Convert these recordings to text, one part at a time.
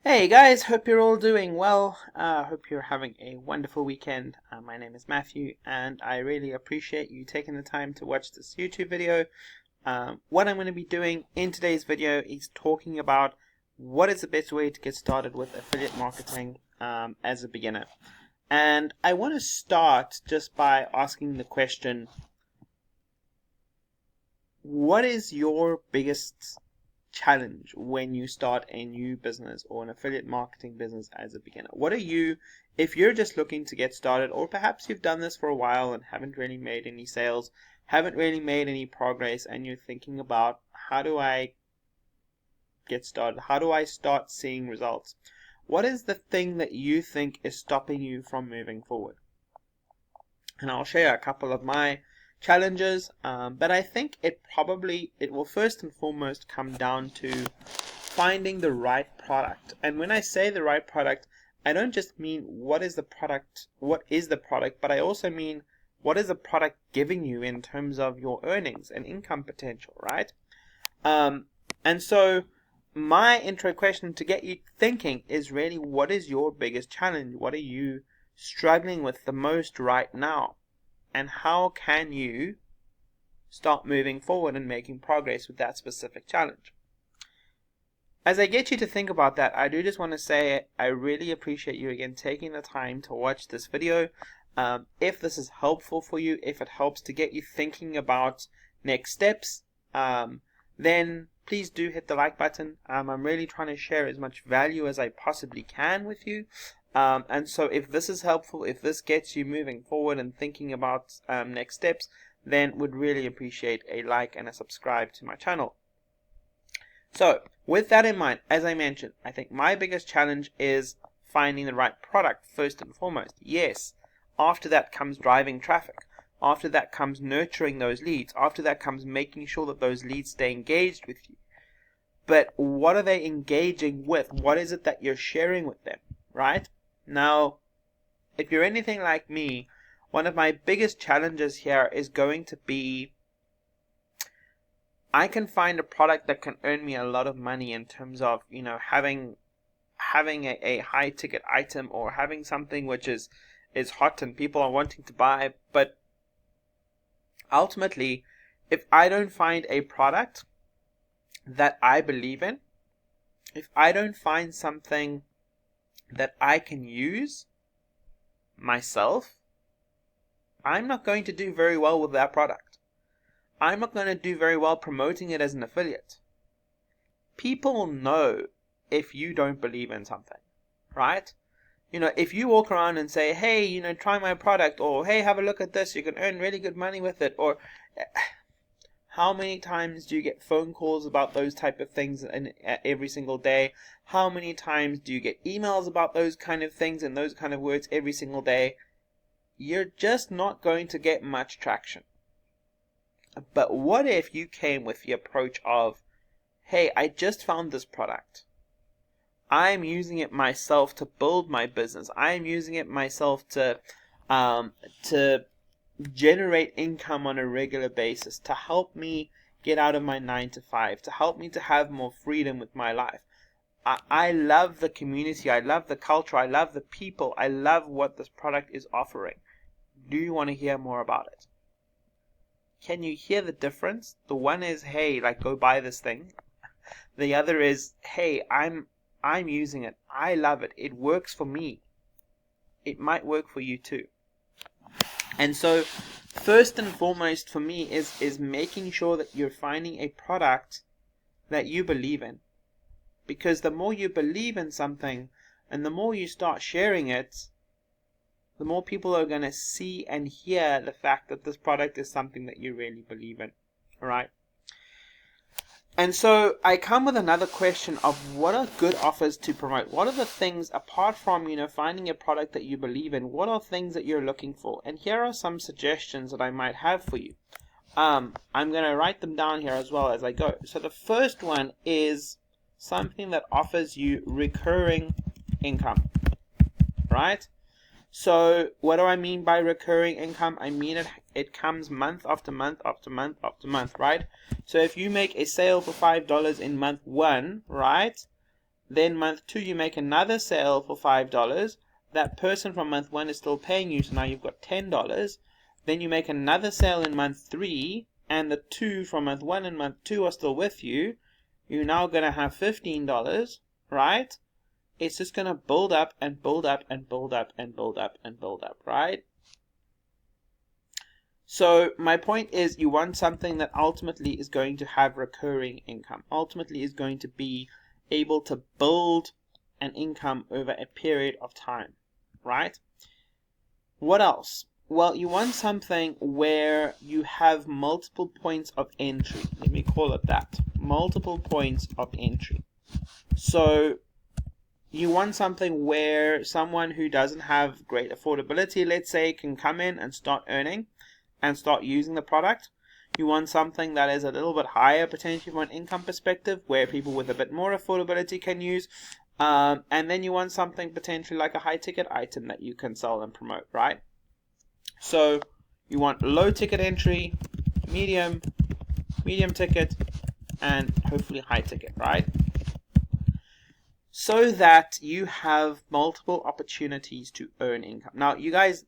Hey guys, hope you're all doing well. Hope you're having a wonderful weekend. My name is Matthew, and I really appreciate you taking the time to watch this YouTube video. What I'm going to be doing in today's video is talking about what is the best way to get started with affiliate marketing as a beginner. And I want to start just by asking the question, what is your biggest challenge when you start a new business or an affiliate marketing business as a beginner? What are you, if you're just looking to get started, or perhaps you've done this for a while and haven't really made any sales, haven't really made any progress, and you're thinking about, how do I get started? How do I start seeing results? What is the thing that you think is stopping you from moving forward? And I'll share a couple of my challenges, but I think it will first and foremost come down to finding the right product. And when I say the right product, I don't just mean what is the product, but I also mean what is the product giving you in terms of your earnings and income potential, right? And so my intro question to get you thinking is really, what is your biggest challenge? What are you struggling with the most right now? And how can you start moving forward and making progress with that specific challenge? As I get you to think about that, I do just want to say I really appreciate you again taking the time to watch this video. If this is helpful for you, if it helps to get you thinking about next steps, then please do hit the like button. I'm really trying to share as much value as I possibly can with you. And so if this is helpful, if this gets you moving forward and thinking about next steps, then would really appreciate a like and a subscribe to my channel. So with that in mind, as I mentioned, I think my biggest challenge is finding the right product first and foremost. Yes, after that comes driving traffic. After that comes nurturing those leads. After that comes making sure that those leads stay engaged with you. But what are they engaging with? What is it that you're sharing with them, right? Now, if you're anything like me, one of my biggest challenges here is going to be, I can find a product that can earn me a lot of money in terms of, having a high ticket item, or having something which is hot and people are wanting to buy. But ultimately, if I don't find a product that I believe in, if I don't find something that I can use myself, I'm not going to do very well with that product. I'm not going to do very well promoting it as an affiliate. People know if you don't believe in something, right? If you walk around and say, hey, try my product, or hey, have a look at this, you can earn really good money with it, or how many times do you get phone calls about those type of things every single day? How many times do you get emails about those kind of things and those kind of words every single day? You're just not going to get much traction. But what if you came with the approach of, hey, I just found this product. I'm using it myself to build my business. I'm using it myself to generate income on a regular basis, to help me get out of my 9 to 5, to help me to have more freedom with my life. I love the community, I love the culture, I love the people, I love what this product is offering. Do you want to hear more about it? Can you hear the difference? The one is, hey, go buy this thing. The other is, hey, I'm using it, I love it, it works for me. It might work for you too. And so first and foremost for me is making sure that you're finding a product that you believe in. Because the more you believe in something and the more you start sharing it, the more people are going to see and hear the fact that this product is something that you really believe in. All right? And so I come with another question of, what are good offers to promote? What are the things, apart from, finding a product that you believe in, what are things that you're looking for? And here are some suggestions that I might have for you. I'm going to write them down here as well as I go. So the first one is something that offers you recurring income, right? So what do I mean by recurring income? I mean it comes month after month after month after month, right? So if you make a sale for $5 in month 1, right? Then month 2, you make another sale for $5. That person from month 1 is still paying you, so now you've got $10. Then you make another sale in month 3, and the 2 from month 1 and month 2 are still with you. You're now going to have $15, right? It's just going to build up and build up and build up and build up and build up, right? So my point is, you want something that ultimately is going to have recurring income, ultimately is going to be able to build an income over a period of time, right? What else? Well, you want something where you have multiple points of entry. Let me call it that. Multiple points of entry. So you want something where someone who doesn't have great affordability, let's say, can come in and start earning and start using the product. You want something that is a little bit higher potentially from an income perspective, where people with a bit more affordability can use. And then you want something potentially like a high ticket item that you can sell and promote, right? So you want low ticket entry, medium ticket, and hopefully high ticket, right? So that you have multiple opportunities to earn income. Now, you guys,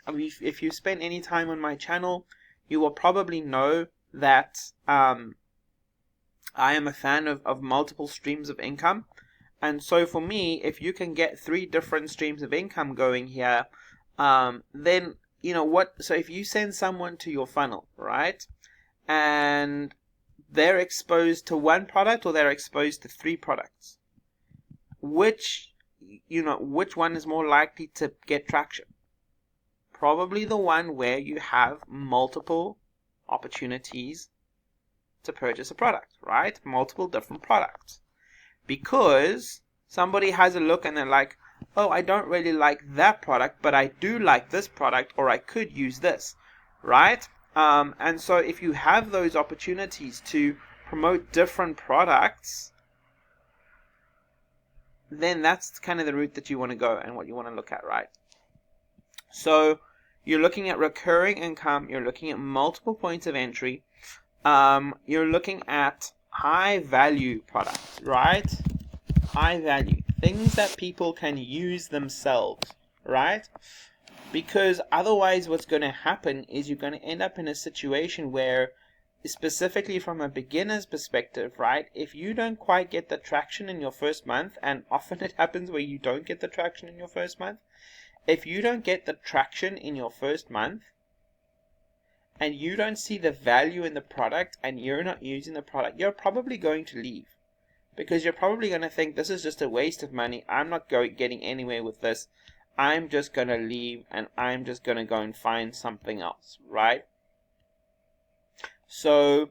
if you spend any time on my channel, you will probably know that I am a fan of multiple streams of income. And so for me, if you can get 3 different streams of income going here, then you know what, so if you send someone to your funnel, right, and they're exposed to 1 product or they're exposed to 3 products, which one is more likely to get traction? Probably the one where you have multiple opportunities to purchase a product, right? Multiple different products. Because somebody has a look and they're like, oh, I don't really like that product, but I do like this product, or I could use this, right? And so if you have those opportunities to promote different products, then that's kind of the route that you want to go and what you want to look at, right? So you're looking at recurring income, you're looking at multiple points of entry, you're looking at high value products, right? High value, things that people can use themselves, right? Because otherwise what's going to happen is you're going to end up in a situation where, specifically from a beginner's perspective, right, if you don't quite get the traction in your first month, and often it happens where you don't get the traction in your first month, if you don't get the traction in your first month, and you don't see the value in the product, and you're not using the product, you're probably going to leave. Because you're probably going to think, this is just a waste of money, I'm not getting anywhere with this, I'm just going to leave, and I'm just going to go and find something else, right? So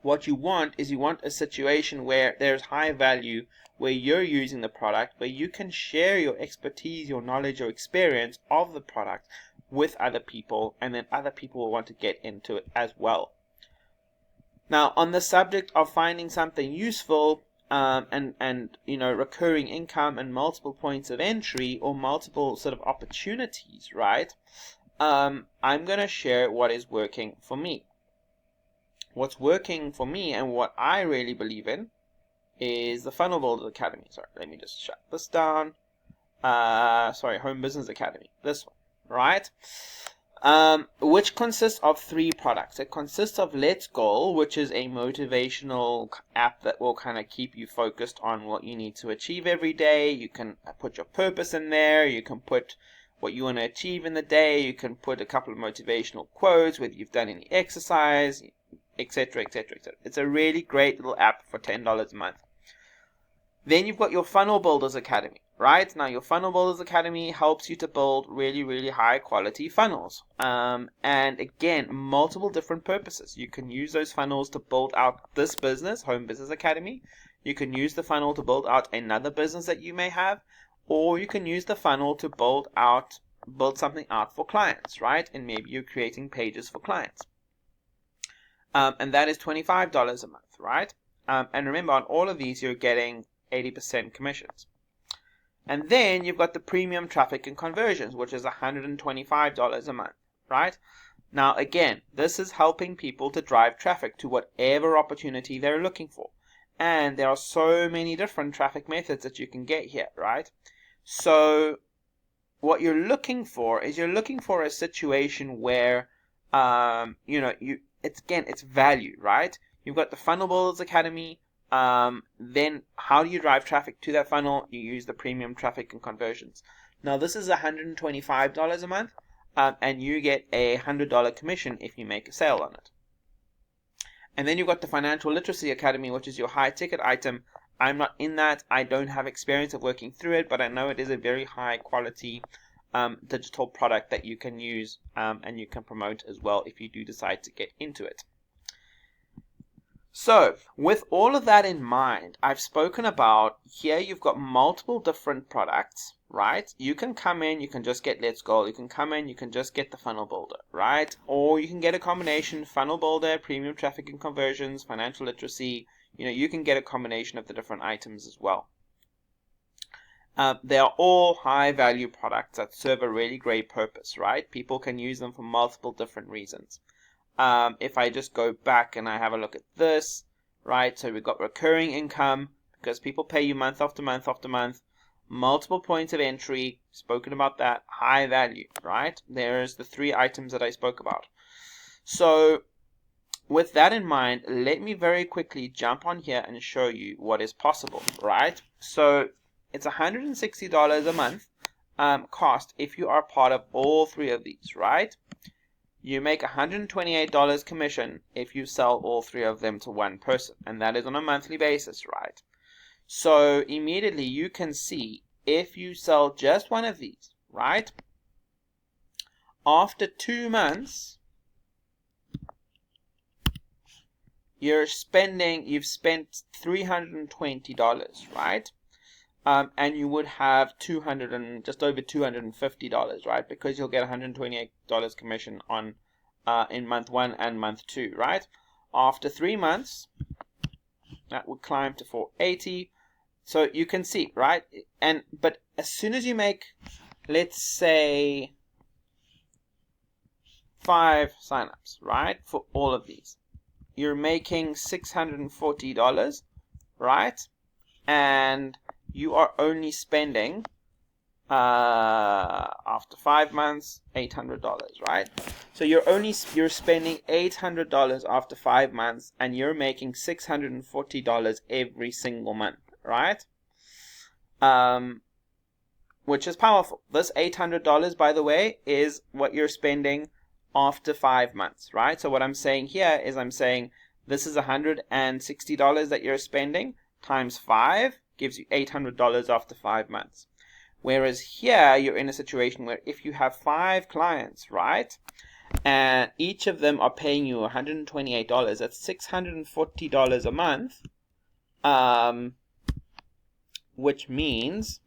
what you want is, you want a situation where there's high value, where you're using the product, where you can share your expertise, your knowledge, your experience of the product with other people, and then other people will want to get into it as well. Now, on the subject of finding something useful, and recurring income and multiple points of entry, or multiple sort of opportunities, right? I'm going to share what is working for me. What's working for me and what I really believe in is the Funnel Builders Academy. Sorry, let me just shut this down. Home Business Academy. This one, right? Which consists of 3 products. It consists of Let's Goal, which is a motivational app that will kind of keep you focused on what you need to achieve every day. You can put your purpose in there. You can put what you want to achieve in the day. You can put a couple of motivational quotes, whether you've done any exercise, etc., etc., etc. It's a really great little app for $10 a month. Then you've got your Funnel Builders Academy, right? Now, your Funnel Builders Academy helps you to build really, really high quality funnels. And again, multiple different purposes. You can use those funnels to build out this business, Home Business Academy. You can use the funnel to build out another business that you may have, or you can use the funnel to build something out for clients, right? And maybe you're creating pages for clients. And that is $25 a month, right? And remember, on all of these, you're getting 80% commissions. And then you've got the premium traffic and conversions, which is $125 a month, right? Now, again, this is helping people to drive traffic to whatever opportunity they're looking for. And there are so many different traffic methods that you can get here, right? So what you're looking for is a situation where it's value, right? You've got the Funnel Builders Academy. Then how do you drive traffic to that funnel? You use the premium traffic and conversions. Now this is $125 a month, and you get a $100 commission if you make a sale on it. And then you've got the Financial Literacy Academy, which is your high ticket item. I'm not in that. I don't have experience of working through it, but I know it is a very high quality digital product that you can use and you can promote as well if you do decide to get into it. So with all of that in mind, I've spoken about here you've got multiple different products, right? You can come in, you can just get Let's Go. You can come in, you can just get the Funnel Builder, right? Or you can get a combination, Funnel Builder, Premium Traffic and Conversions, Financial Literacy. You can get a combination of the different items as well. They are all high value products that serve a really great purpose, right? People can use them for multiple different reasons. If I just go back and I have a look at this, right? So we've got recurring income because people pay you month after month after month. Multiple points of entry, spoken about that. High value, right? There's the 3 items that I spoke about. So with that in mind, let me very quickly jump on here and show you what is possible, right? So it's $160 a month cost if you are part of all 3 of these, right? You make $128 commission if you sell all 3 of them to one person, and that is on a monthly basis, right? So immediately you can see if you sell just one of these, right? After 2 months, you've spent $320, right? And you would have just over $250, right? Because you'll get $128 commission on in month 1 and month 2, right? After 3 months, that would climb to $480. So you can see, right? But as soon as you make, let's say, 5 signups, right, for all of these, you're making $640, right? And you are only spending after 5 months $800, right? So you're spending $800 after 5 months, and you're making $640 every single month, right? Which is powerful. This $800, by the way, is what you're spending after 5 months, right? So what I'm saying here is I'm saying this is $160 that you're spending times 5 gives you $800 after 5 months. Whereas here you're in a situation where if you have 5 clients, right, and each of them are paying you $128, that's $640 a month, which means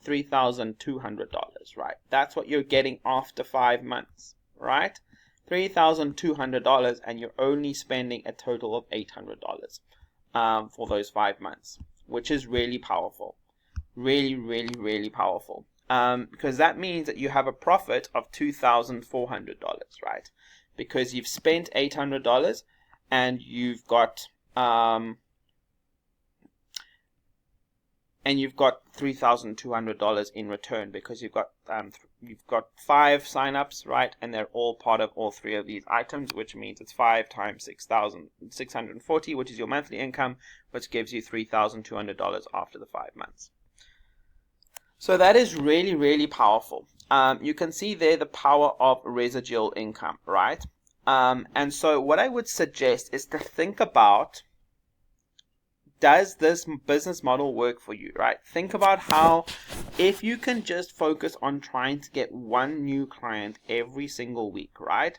$3,200, right? That's what you're getting after 5 months, right? $3,200, and you're only spending a total of $800 for those 5 months, which is really powerful. Really, really, really powerful. Because that means that you have a profit of $2,400, right? Because you've spent $800 and you've got $3,200 in return, because you've got 5 signups, right? And they're all part of all 3 of these items, which means it's 5 times 6,640, which is your monthly income, which gives you $3,200 after the 5 months. So that is really, really powerful. You can see there the power of residual income, right? And so what I would suggest is to think about, does this business model work for you, right? Think about how, if you can just focus on trying to get 1 new client every single week, right?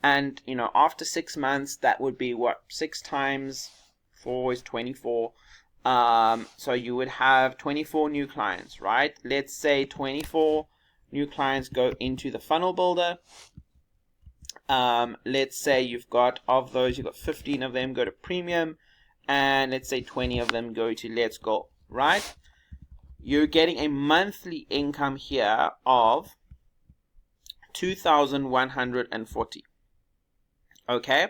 And, after 6 months, that would be what? 6 times 4 is 24. So you would have 24 new clients, right? Let's say 24 new clients go into the Funnel Builder. Let's say you've got 15 of them go to Premium, and let's say 20 of them go to Let's Go, right? You're getting a monthly income here of $2,140. Okay?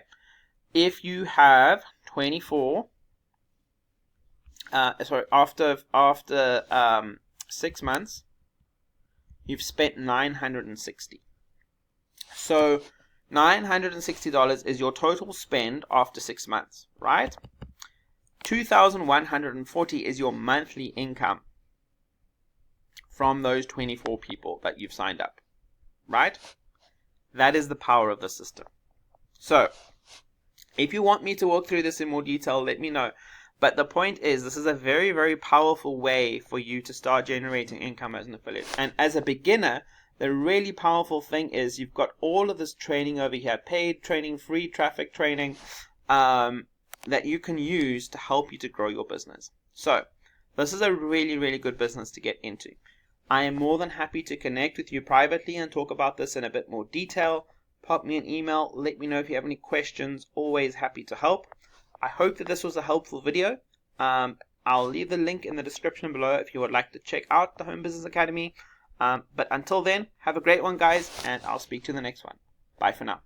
If you have 24 after 6 months, you've spent $960. So $960 is your total spend after 6 months, right? $2,140 is your monthly income from those 24 people that you've signed up, right? That is the power of the system. So if you want me to walk through this in more detail, let me know. But the point is, this is a very, very powerful way for you to start generating income as an affiliate. And as a beginner, the really powerful thing is you've got all of this training over here, paid training, free traffic training, that you can use to help you to grow your business. So this is a really, really good business to get into. I am more than happy to connect with you privately and talk about this in a bit more detail. Pop me an email. Let me know if you have any questions. Always happy to help. I hope that this was a helpful video. I'll leave the link in the description below if you would like to check out the Home Business Academy. But until then, have a great one, guys, and I'll speak to you in the next one. Bye for now.